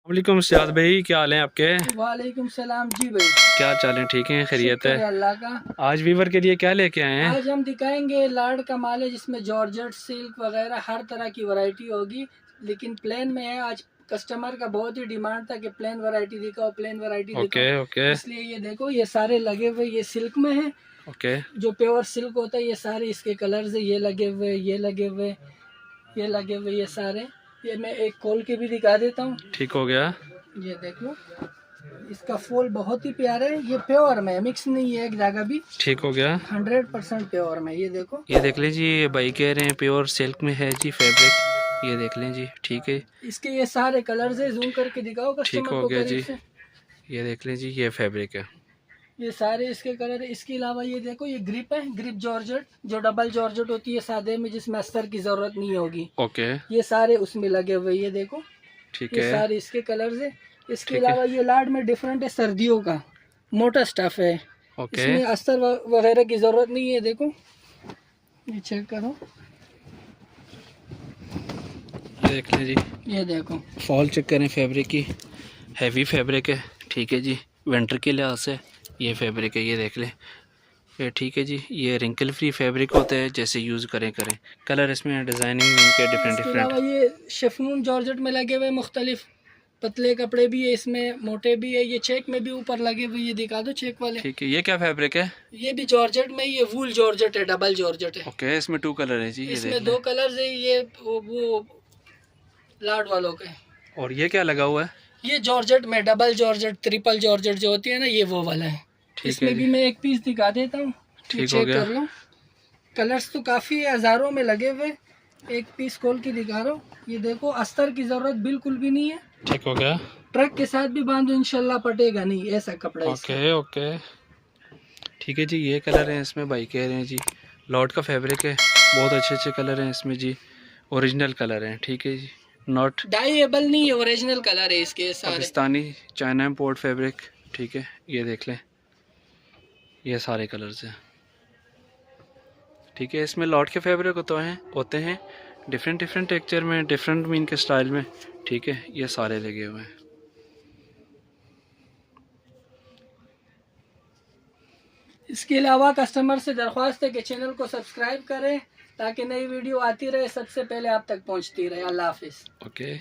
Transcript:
वालेकुम सियाद भाई, क्या हाल है आपके? वालेकुम सलाम जी भाई। क्या चाल है? ठीक है, खैरियत है। अल्लाह का। आज वीवर के लिए क्या लेके आए हैं? आज हम दिखाएंगे लाड़ का माल है जिसमें जॉर्जेट सिल्क वगैरह हर तरह की वैरायटी होगी, लेकिन प्लेन में है। आज कस्टमर का बहुत ही डिमांड था कि प्लेन वैरायटी दिखाओ, प्लेन वैरायटी ओके दिखाओ। ओके इसलिए ये देखो, ये सारे लगे हुए ये सिल्क में है। ओके जो प्योर सिल्क होता है ये सारे इसके कलर्स है। ये लगे हुए, ये लगे हुए, ये लगे हुए, ये सारे। ये मैं एक खोल के भी दिखा देता हूँ। ठीक हो गया। ये देखो, इसका फूल बहुत ही प्यारा है। ये प्योर में मिक्स नहीं है एक जगह भी। ठीक हो गया। 100% प्योर में। ये देखो, ये देख लें जी, ये भाई कह रहे हैं प्योर सिल्क में है जी फैब्रिक। ये देख लें जी, ठीक है। इसके ये सारे कलर्स है। जूम करके दिखाओ ठीक कस्टमर हो को गया करीब जी। से। ये देख लें जी, ये फैब्रिक है। ये सारे इसके कलर है। इसके अलावा ये देखो, ये ग्रिप है, ग्रिप जॉर्जेट, जो डबल जॉर्जेट होती है सादे में, जिसमें अस्तर की जरूरत नहीं होगी। ओके, ये सारे उसमें लगे हुए। ये देखो, ठीक ये है। सारे इसके कलर्स है। इसके ठीक है, अलावा ये लाड में डिफरेंट है, सर्दियों का मोटा स्टफ है। ओके। इसमें अस्तर वगैरह की जरूरत नहीं है। देखो, ये चेक करो, ये देख लें जी, ये देखो। फॉल चेक करें फैब्रिक की। हैवी फैब्रिक है, ठीक है जी। विंटर के लिहाज से ये फैब्रिक है, ये देख लें। ये ठीक है जी, ये रिंकल फ्री फैब्रिक होता है, जैसे यूज़ करें। कलर इसमें डिज़ाइनिंग इनके डिफरेंट इसके अलावा डिफरेंट। ये शिफॉन जॉर्जेट में लगे हुए मुख्तलिफ पतले कपड़े भी है, इसमें मोटे भी है। ये चेक में भी ऊपर लगे हुए, ये दिखा दो चेक वाले। ठीक है, ये क्या फैब्रिक है? ये भी जॉर्जेट में, ये वूल जॉर्जेट है, डबल जॉर्जेट है। ओके, इसमें 2 कलर है जी, ये देख इसमें लें। 2 कलर्स है। ये वो लाड वालों के। और ये क्या लगा हुआ है? ये जॉर्जेट में डबल जॉर्जेट, ट्रिपल जॉर्जेट जो होती है ना, ये वो वाला है। ठीक है इसमें जी, भी मैं एक पीस दिखा देता हूँ, ठीक हो चेक गया। कर लो। कलर्स तो काफ़ी है, हज़ारों में लगे हुए। एक पीस खोल के दिखा रहा हूँ। ये देखो, अस्तर की ज़रूरत बिल्कुल भी नहीं है। ठीक हो गया। ट्रक के साथ भी बांधो, इंशाल्लाह पटेगा नहीं, ऐसा कपड़ा है इसका। ओके ओके, ठीक है जी। ये कलर है इसमें, भाई कह रहे हैं जी। लॉट का फैब्रिक है, बहुत अच्छे अच्छे कलर हैं इसमें जी। ओरिजिनल कलर हैं, ठीक है जी। नॉट डाइएबल नहीं है, ओरिजिनल कलर है इसके सारे। पाकिस्तानी चाइना इम्पोर्ट फैब्रिक, ठीक है। ये देख लें, ये सारे कलर्स हैं, ठीक है। इसमें लॉट के फैब्रिक होते हैं डिफरेंट डिफरेंट टेक्सचर में, डिफरेंट मीन के स्टाइल में, ठीक है। ये सारे लगे हुए हैं। इसके अलावा कस्टमर से दरख्वास्त है कि चैनल को सब्सक्राइब करें, ताकि नई वीडियो आती रहे, सबसे पहले आप तक पहुंचती रहे। अल्लाह हाफिज़। ओके।